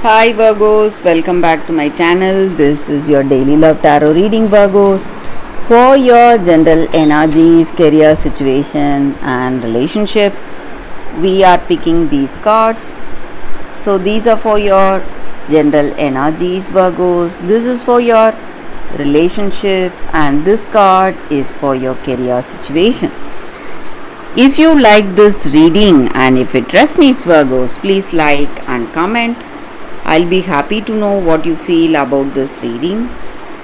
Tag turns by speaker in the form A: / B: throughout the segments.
A: Hi Virgos, welcome back to my channel. This is your daily love tarot reading, Virgos. For your general energies, career situation, and relationship, we are picking these cards. So, these are for your general energies, Virgos. This is for your relationship, and this card is for your career situation. If you like this reading and if it resonates, Virgos, please like and comment. I'll be happy to know what you feel about this reading.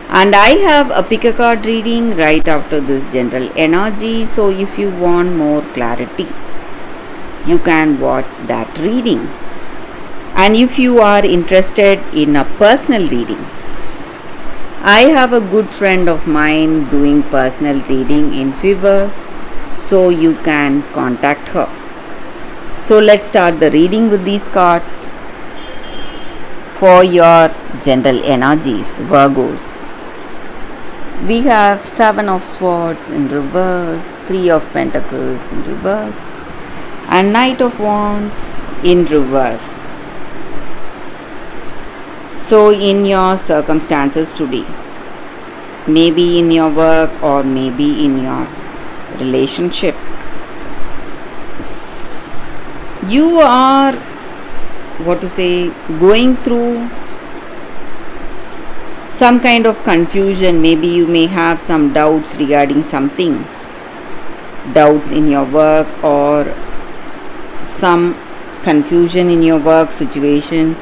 A: And I have a pick a card reading right after this general energy. So if you want more clarity, you can watch that reading. And if you are interested in a personal reading, I have a good friend of mine doing personal reading in Fiverr, so you can contact her. So let's start the reading with these cards. For your general energies, Virgos, we have 7 of Swords in reverse, 3 of Pentacles in reverse, and Knight of Wands in reverse. So in your circumstances today, maybe in your work or maybe in your relationship, you are going through some kind of confusion. Maybe you may have some doubts regarding something, doubts in your work or some confusion in your work situation.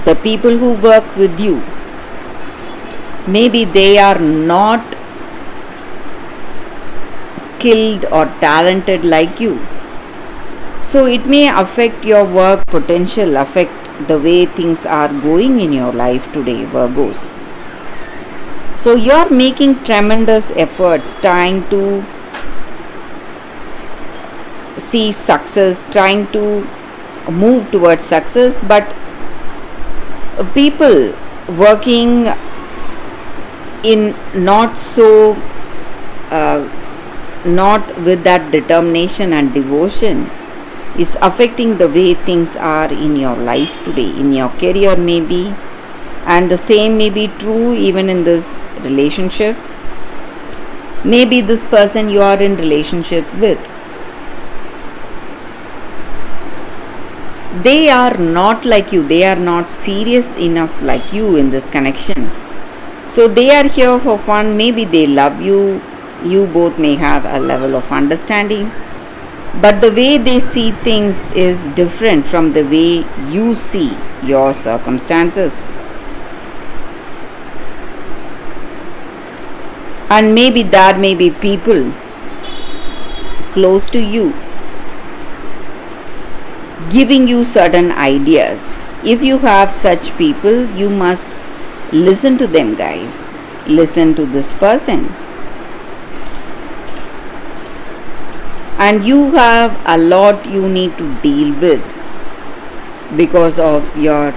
A: The people who work with you, maybe they are not skilled or talented like you. So it may affect your work potential, affect the way things are going in your life today, Virgos. So you are making tremendous efforts trying to see success, trying to move towards success, but people working in not with that determination and devotion is affecting the way things are in your life today, in your career maybe, and the same may be true even in this relationship. Maybe this person you are in relationship with, they are not like you, they are not serious enough like you in this connection. So they are here for fun, maybe they love you, you both may have a level of understanding, but the way they see things is different from the way you see your circumstances. And maybe there may be people close to you giving you certain ideas. If you have such people, you must listen to them, guys. Listen to this person. And you have a lot you need to deal with because of your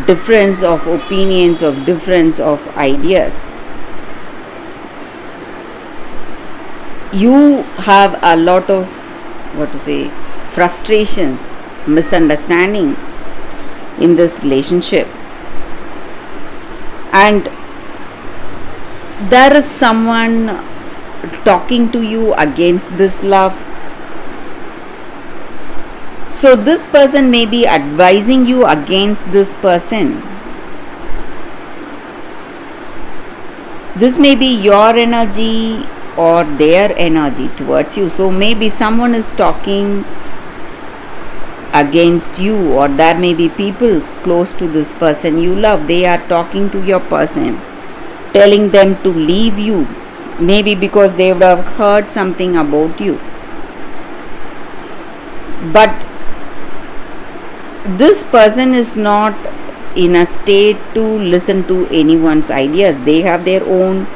A: difference of opinions, of difference of ideas. You have a lot of frustrations, misunderstanding in this relationship, and there is someone talking to you against this love. So this person may be advising you against this person. This may be your energy or their energy towards you. So maybe someone is talking against you, or there may be people close to this person you love. They are talking to your person, telling them to leave you, maybe because they would have heard something about you. But this person is not in a state to listen to anyone's ideas. They have their own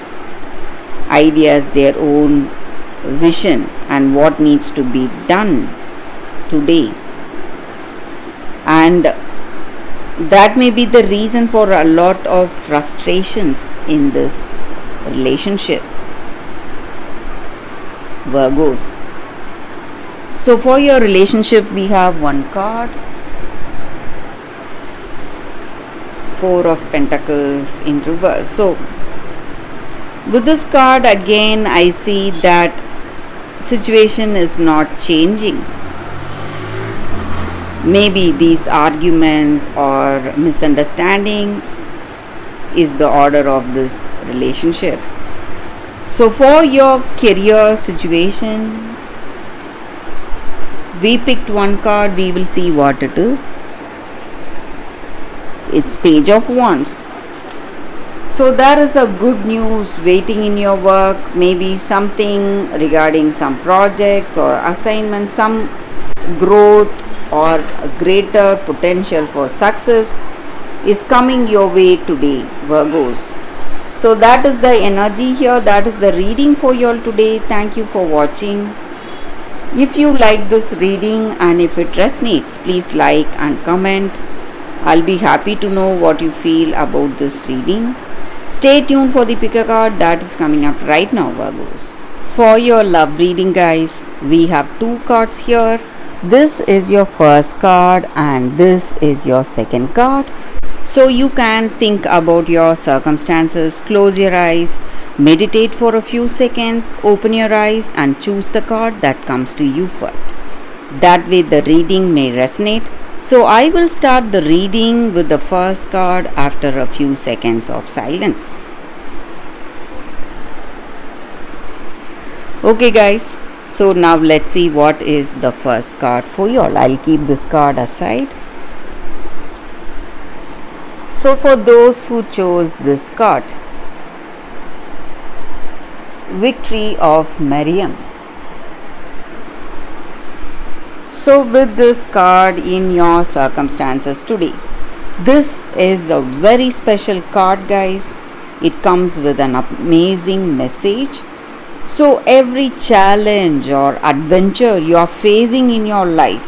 A: ideas, their own vision, and what needs to be done today. And that may be the reason for a lot of frustrations in this relationship, Virgos. So for your relationship, we have one card, Four of Pentacles in reverse. So with this card again, I see that situation is not changing. Maybe these arguments or misunderstanding is the order of this relationship. So for your career situation, we picked one card. We will see what it is. It's Page of Wands. So there is a good news waiting in your work, maybe something regarding some projects or assignments, some growth or a greater potential for success is coming your way today, Virgos. So that is the energy here, that is the reading for you all today. Thank you for watching. If you like this reading and if it resonates, please like and comment. I'll be happy to know what you feel about this reading. Stay tuned for the pick a card that is coming up right now, Virgos. For your love reading, guys, we have two cards here. This is your first card and this is your second card. So you can think about your circumstances, close your eyes, meditate for a few seconds, open your eyes and choose the card that comes to you first. That way the reading may resonate. So I will start the reading with the first card after a few seconds of silence. Okay guys, so now let's see what is the first card for you all. I'll keep this card aside. So for those who chose this card, Victory of Miriam. So with this card in your circumstances today, this is a very special card, guys. It comes with an amazing message. So every challenge or adventure you are facing in your life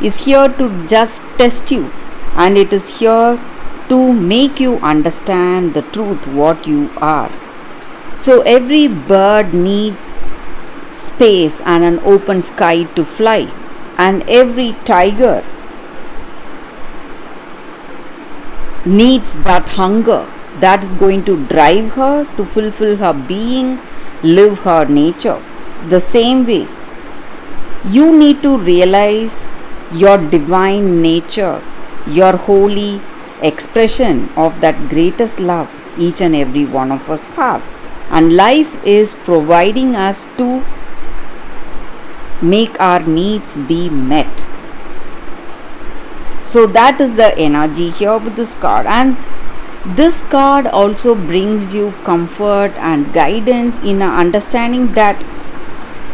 A: is here to just test you, and it is here to make you understand the truth what you are. So every bird needs space and an open sky to fly, and every tiger needs that hunger that is going to drive her to fulfill her being, live her nature. The same way, you need to realize your divine nature, your holy expression of that greatest love each and every one of us have. And life is providing us to make our needs be met. So that is the energy here with this card, and this card also brings you comfort and guidance in understanding that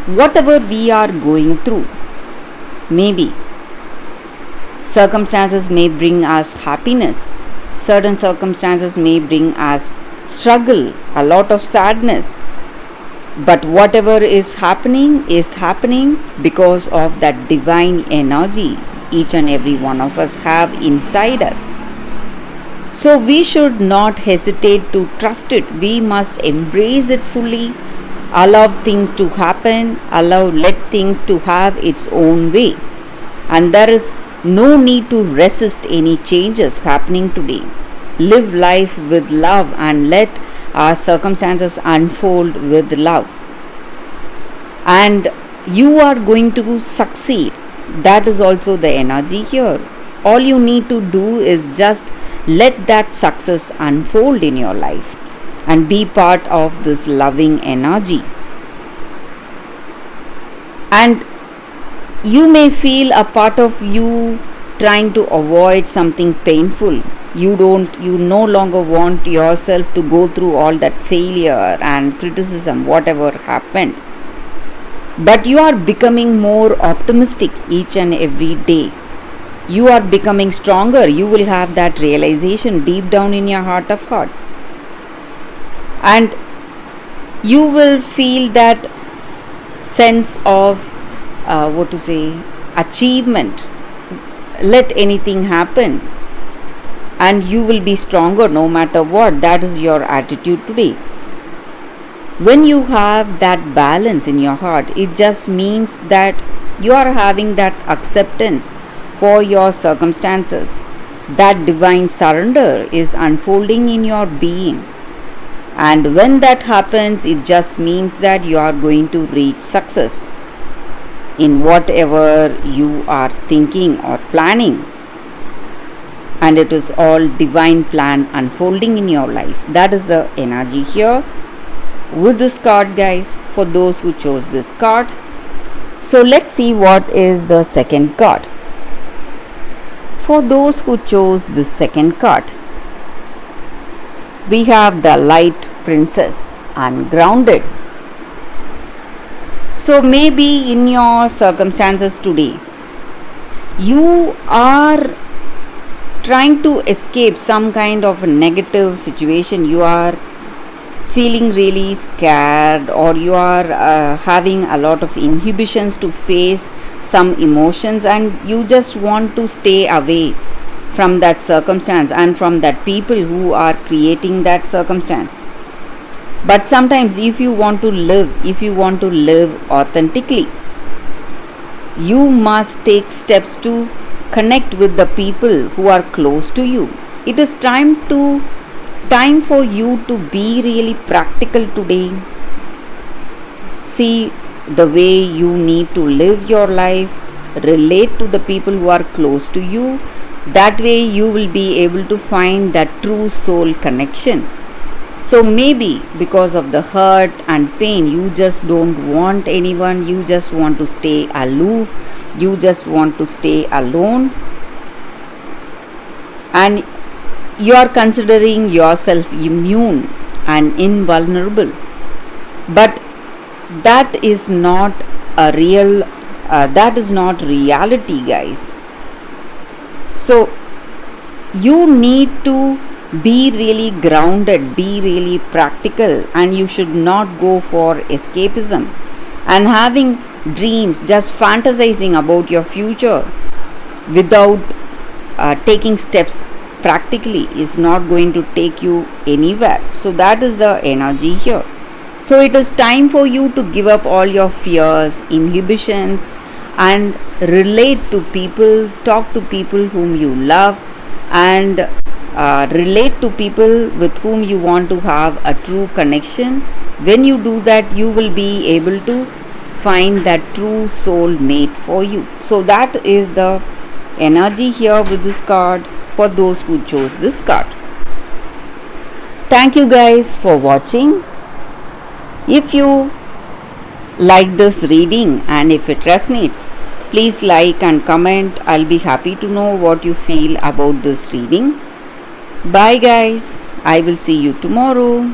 A: whatever we are going through, maybe circumstances may bring us happiness, certain circumstances may bring us struggle, a lot of sadness, but whatever is happening because of that divine energy each and every one of us have inside us. So we should not hesitate to trust it. We must embrace it fully, allow things to happen, let things to have its own way. And there is no need to resist any changes happening today. Live life with love and let our circumstances unfold with love. And you are going to succeed. That is also the energy here. All you need to do is just let that success unfold in your life and be part of this loving energy. And you may feel a part of you trying to avoid something painful. You no longer want yourself to go through all that failure and criticism, whatever happened. But you are becoming more optimistic each and every day. You are becoming stronger. You will have that realization deep down in your heart of hearts. And you will feel that sense of achievement. Let anything happen. And you will be stronger no matter what. That is your attitude today. When you have that balance in your heart, it just means that You are having that acceptance for your circumstances. That divine surrender is unfolding in your being. And when that happens, it just means that you are going to reach success in whatever you are thinking or planning. And it is all divine plan unfolding in your life. That is the energy here with this card, guys, for those who chose this card. So let's see what is the second card. For those who chose the second card, we have the Light Princess and Grounded. So maybe in your circumstances today, you are trying to escape some kind of a negative situation. You are feeling really scared, or you are having a lot of inhibitions to face some emotions, and you just want to stay away from that circumstance and from that people who are creating that circumstance. But sometimes if you want to live authentically, you must take steps to connect with the people who are close to you. It is time for you to be really practical today. See the way you need to live your life, relate to the people who are close to you. That way you will be able to find that true soul connection. So maybe because of the hurt and pain, you just don't want anyone, you just want to stay aloof, you just want to stay alone, and you are considering yourself immune and invulnerable. But that is not reality, guys. So you need to be really grounded, be really practical, and you should not go for escapism and having dreams, just fantasizing about your future without taking steps practically is not going to take you anywhere. So that is the energy here. So it is time for you to give up all your fears, inhibitions, and relate to people, talk to people whom you love, and relate to people with whom you want to have a true connection. When you do that, you will be able to find that true soul mate for you. So that is the energy here with this card for those who chose this card. Thank you guys for watching. If you like this reading and if it resonates, please like and comment. I'll be happy to know what you feel about this reading. Bye guys. I will see you tomorrow.